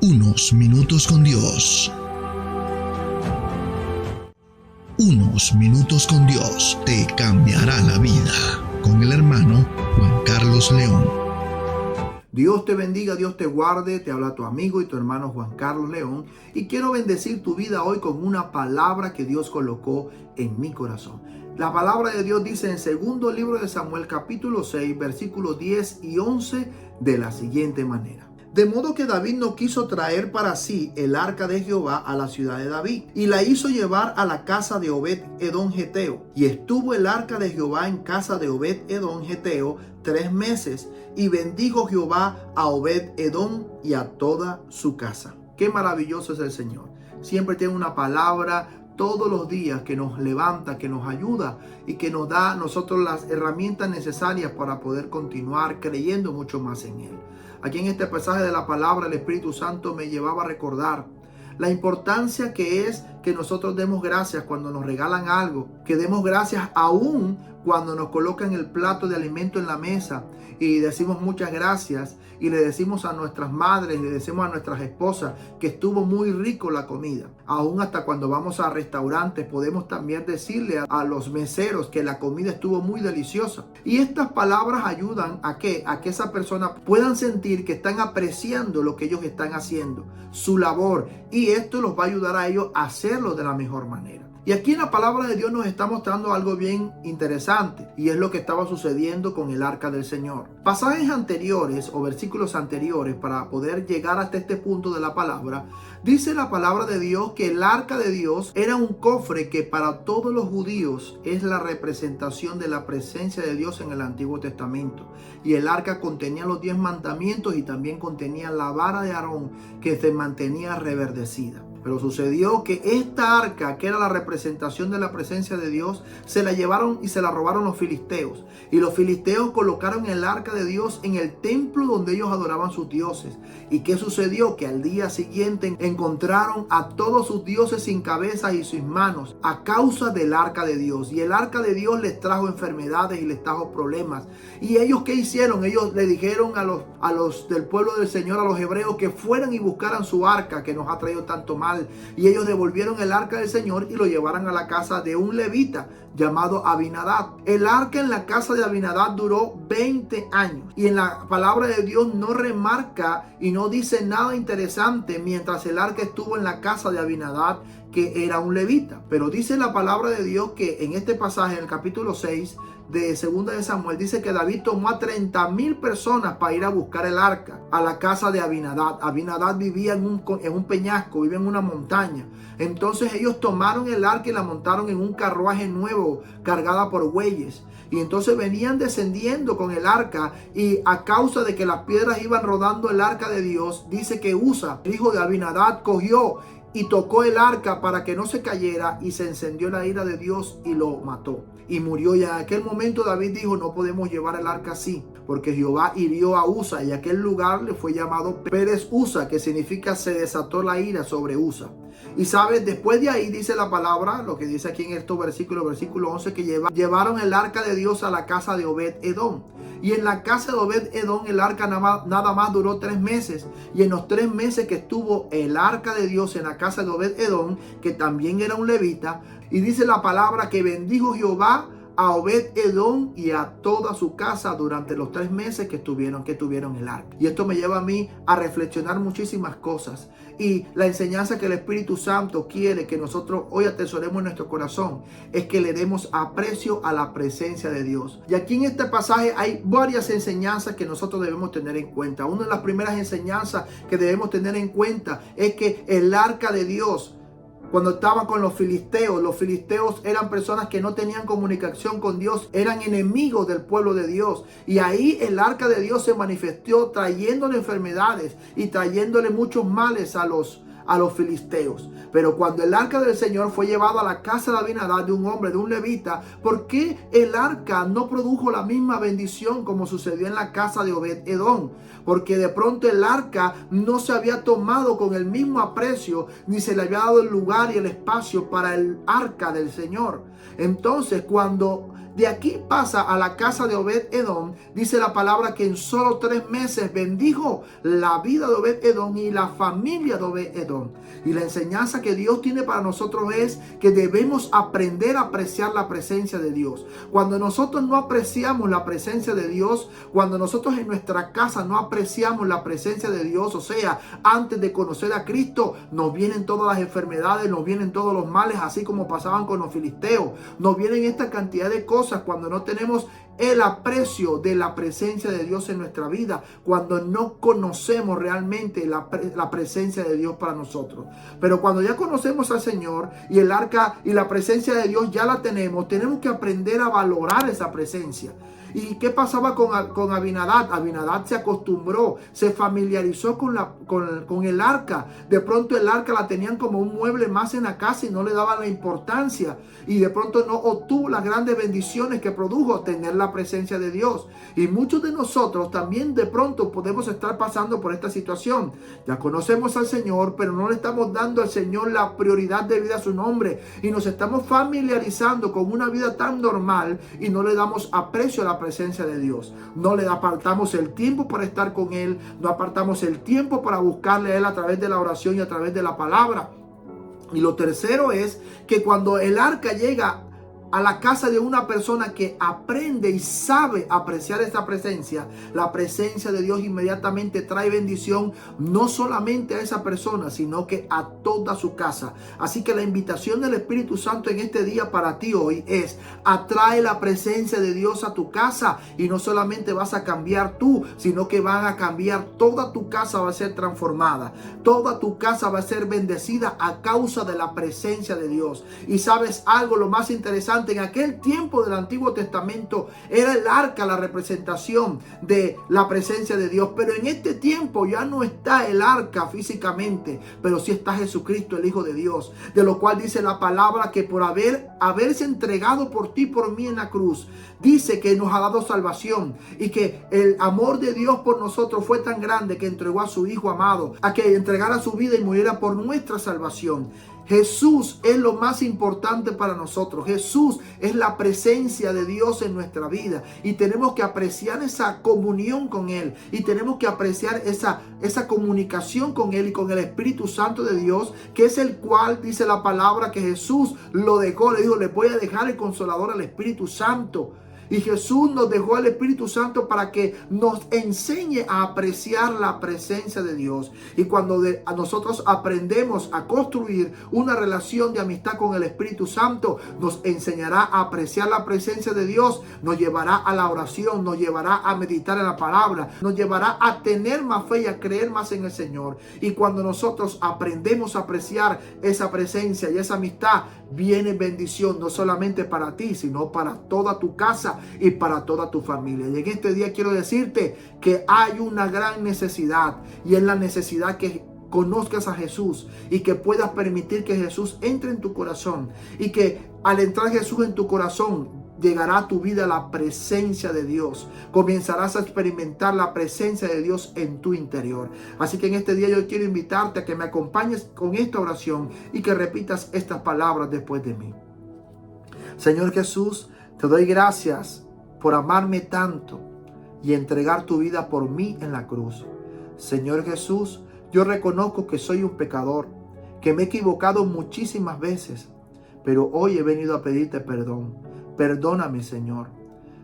Unos minutos con Dios. Unos minutos con Dios te cambiará la vida. Con el hermano Juan Carlos León. Dios te bendiga, Dios te guarde. Te habla tu amigo y tu hermano Juan Carlos León. Y quiero bendecir tu vida hoy con una palabra que Dios colocó en mi corazón. La palabra de Dios dice en segundo libro de Samuel, capítulo 6, versículos 10 y 11, de la siguiente manera. De modo que David no quiso traer para sí el arca de Jehová a la ciudad de David, y la hizo llevar a la casa de Obed-Edom Geteo. Y estuvo el arca de Jehová en casa de Obed-Edom Geteo 3 meses, y bendijo Jehová a Obed-Edom y a toda su casa. Qué maravilloso es el Señor. Siempre tiene una palabra todos los días que nos levanta, que nos ayuda y que nos da a nosotros las herramientas necesarias para poder continuar creyendo mucho más en Él. Aquí en este pasaje de la palabra, el Espíritu Santo me llevaba a recordar la importancia que es que nosotros demos gracias cuando nos regalan algo, que demos gracias aún cuando nos colocan el plato de alimento en la mesa y decimos muchas gracias y le decimos a nuestras madres, le decimos a nuestras esposas que estuvo muy rico la comida. Aún hasta cuando vamos a restaurantes podemos también decirle a los meseros que la comida estuvo muy deliciosa. Y estas palabras ayudan a que esa persona puedan sentir que están apreciando lo que ellos están haciendo, su labor, y esto los va a ayudar a ellos a hacerlo de la mejor manera. Y aquí en la palabra de Dios nos está mostrando algo bien interesante, y es lo que estaba sucediendo con el arca del Señor. Pasajes anteriores o versículos anteriores, para poder llegar hasta este punto de la palabra, dice la palabra de Dios que el arca de Dios era un cofre que para todos los judíos es la representación de la presencia de Dios en el Antiguo Testamento. Y el arca contenía los 10 mandamientos y también contenía la vara de Aarón que se mantenía reverdecida. Pero sucedió que esta arca, que era la representación de la presencia de Dios, se la llevaron y se la robaron los filisteos. Y los filisteos colocaron el arca de Dios en el templo donde ellos adoraban sus dioses. ¿Y qué sucedió? Que al día siguiente encontraron a todos sus dioses sin cabeza y sin manos a causa del arca de Dios. Y el arca de Dios les trajo enfermedades y les trajo problemas. ¿Y ellos qué hicieron? Ellos le dijeron a los del pueblo del Señor, a los hebreos, que fueran y buscaran su arca que nos ha traído tanto mal. Y ellos devolvieron el arca del Señor y lo llevaron a la casa de un levita llamado Abinadab. El arca en la casa de Abinadab duró 20 años. Y en la palabra de Dios no remarca y no dice nada interesante mientras el arca estuvo en la casa de Abinadab, que era un levita. Pero dice la palabra de Dios que en este pasaje, en el capítulo 6 de segunda de Samuel, dice que David tomó a 30,000 personas para ir a buscar el arca a la casa de Abinadab. Abinadab vivía en un peñasco, vivía en una montaña. Entonces ellos tomaron el arca y la montaron en un carruaje nuevo cargada por bueyes. Y entonces venían descendiendo con el arca, y a causa de que las piedras iban rodando el arca de Dios, dice que Usa, el hijo de Abinadab, cogió y tocó el arca para que no se cayera, y se encendió la ira de Dios y lo mató. Y murió. Ya en aquel momento David dijo: no podemos llevar el arca así, porque Jehová hirió a Usa, y aquel lugar le fue llamado Pérez Usa, que significa se desató la ira sobre Usa. Y sabes, después de ahí dice la palabra, lo que dice aquí en estos versículos, versículo 11, que llevaron el arca de Dios a la casa de Obed-Edom. Y en la casa de Obed-Edom el arca nada más duró 3 meses. Y en los 3 meses que estuvo el arca de Dios en la casa de Obed-Edom, que también era un levita, y dice la palabra que bendijo Jehová a Obed-Edom y a toda su casa durante los 3 meses que tuvieron el arca. Y esto me lleva a mí a reflexionar muchísimas cosas. Y la enseñanza que el Espíritu Santo quiere que nosotros hoy atesoremos en nuestro corazón es que le demos aprecio a la presencia de Dios. Y aquí en este pasaje hay varias enseñanzas que nosotros debemos tener en cuenta. Una de las primeras enseñanzas que debemos tener en cuenta es que el arca de Dios, cuando estaba con los filisteos eran personas que no tenían comunicación con Dios, eran enemigos del pueblo de Dios. Y ahí el arca de Dios se manifestó trayéndole enfermedades y trayéndole muchos males a los filisteos. Pero cuando el arca del Señor fue llevado a la casa de Abinadab, de un hombre, de un levita, ¿por qué el arca no produjo la misma bendición como sucedió en la casa de Obed-Edom? Porque de pronto el arca no se había tomado con el mismo aprecio, ni se le había dado el lugar y el espacio para el arca del Señor. Entonces, cuando de aquí pasa a la casa de Obed-Edom. Dice la palabra que en solo 3 meses bendijo la vida de Obed-Edom y la familia de Obed-Edom. Y la enseñanza que Dios tiene para nosotros es que debemos aprender a apreciar la presencia de Dios. Cuando nosotros no apreciamos la presencia de Dios, cuando nosotros en nuestra casa no apreciamos la presencia de Dios, o sea, antes de conocer a Cristo, nos vienen todas las enfermedades, nos vienen todos los males, así como pasaban con los filisteos. Nos vienen esta cantidad de cosas cuando no tenemos el aprecio de la presencia de Dios en nuestra vida, cuando no conocemos realmente la presencia de Dios para nosotros. Pero cuando ya conocemos al Señor y el arca y la presencia de Dios ya la tenemos que aprender a valorar esa presencia. ¿Y qué pasaba con Abinadab? Abinadab se acostumbró, se familiarizó con el arca. De pronto el arca la tenían como un mueble más en la casa y no le daban la importancia. Y de pronto no obtuvo las grandes bendiciones que produjo tener la presencia de Dios. Y muchos de nosotros también de pronto podemos estar pasando por esta situación. Ya conocemos al Señor, pero no le estamos dando al Señor la prioridad debida a su nombre. Y nos estamos familiarizando con una vida tan normal y no le damos aprecio a la presencia de Dios. No le apartamos el tiempo para estar con Él, no apartamos el tiempo para buscarle a Él a través de la oración y a través de la palabra. Y lo tercero es que cuando el arca llega a la casa de una persona que aprende y sabe apreciar esta presencia, la presencia de Dios inmediatamente trae bendición no solamente a esa persona, sino que a toda su casa. Así que la invitación del Espíritu Santo en este día para ti hoy es: atrae la presencia de Dios a tu casa, y no solamente vas a cambiar tú, sino que van a cambiar toda tu casa, va a ser transformada. Toda tu casa va a ser bendecida a causa de la presencia de Dios. Y sabes algo, lo más interesante, en aquel tiempo del Antiguo Testamento era el arca la representación de la presencia de Dios, pero en este tiempo ya no está el arca físicamente, pero sí está Jesucristo, el Hijo de Dios, de lo cual dice la palabra que por haberse entregado por ti, por mí en la cruz, dice que nos ha dado salvación, y que el amor de Dios por nosotros fue tan grande que entregó a su Hijo amado a que entregara su vida y muriera por nuestra salvación. Jesús es lo más importante para nosotros. Jesús es la presencia de Dios en nuestra vida, y tenemos que apreciar esa comunión con Él, y tenemos que apreciar esa comunicación con Él y con el Espíritu Santo de Dios, que es el cual dice la palabra que Jesús lo dejó. Le dijo: le voy a dejar el Consolador, al Espíritu Santo. Y Jesús nos dejó al Espíritu Santo para que nos enseñe a apreciar la presencia de Dios. Y cuando nosotros aprendemos a construir una relación de amistad con el Espíritu Santo, nos enseñará a apreciar la presencia de Dios, nos llevará a la oración, nos llevará a meditar en la palabra, nos llevará a tener más fe y a creer más en el Señor. Y cuando nosotros aprendemos a apreciar esa presencia y esa amistad, viene bendición no solamente para ti, sino para toda tu casa y para toda tu familia. Y en este día quiero decirte que hay una gran necesidad, y es la necesidad que conozcas a Jesús y que puedas permitir que Jesús entre en tu corazón, y que al entrar Jesús en tu corazón llegará a tu vida la presencia de Dios. Comenzarás a experimentar la presencia de Dios en tu interior. Así que en este día yo quiero invitarte a que me acompañes con esta oración y que repitas estas palabras después de mí. Señor Jesús, te doy gracias por amarme tanto y entregar tu vida por mí en la cruz. Señor Jesús, yo reconozco que soy un pecador, que me he equivocado muchísimas veces, pero hoy he venido a pedirte perdón. Perdóname, Señor.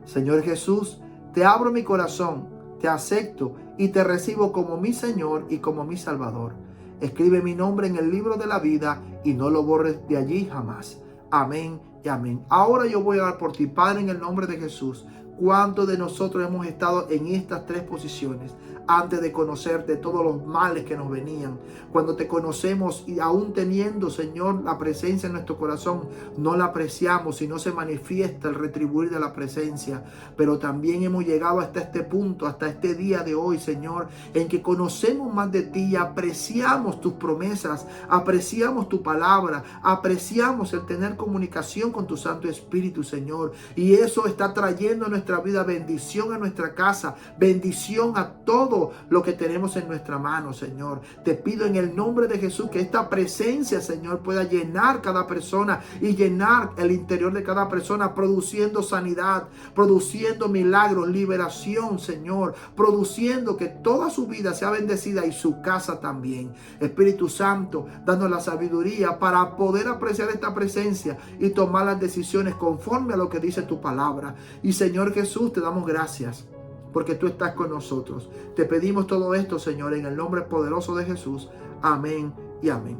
Señor Jesús, te abro mi corazón, te acepto y te recibo como mi Señor y como mi Salvador. Escribe mi nombre en el libro de la vida y no lo borres de allí jamás. Amén y amén. Ahora yo voy a orar por ti, Padre, en el nombre de Jesús. ¿Cuántos de nosotros hemos estado en estas 3 posiciones antes de conocerte, todos los males que nos venían? Cuando te conocemos y aún teniendo, Señor, la presencia en nuestro corazón, no la apreciamos y no se manifiesta el retribuir de la presencia. Pero también hemos llegado hasta este punto, hasta este día de hoy, Señor, en que conocemos más de ti, apreciamos tus promesas, apreciamos tu palabra, apreciamos el tener comunicación con tu Santo Espíritu, Señor. Y eso está trayendo a nuestra vida bendición, a nuestra casa, bendición a todo todo lo que tenemos en nuestra mano, Señor. Te pido en el nombre de Jesús que esta presencia, Señor, pueda llenar cada persona y llenar el interior de cada persona, produciendo sanidad, produciendo milagros, liberación, Señor, produciendo que toda su vida sea bendecida y su casa también. Espíritu Santo, dando la sabiduría para poder apreciar esta presencia y tomar las decisiones conforme a lo que dice tu palabra. Y Señor Jesús, te damos gracias porque tú estás con nosotros. Te pedimos todo esto, Señor, en el nombre poderoso de Jesús. Amén y amén.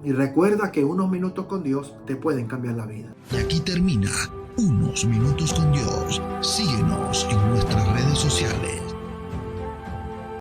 Y recuerda que unos minutos con Dios te pueden cambiar la vida. Y aquí termina Unos Minutos con Dios. Síguenos en nuestras redes sociales.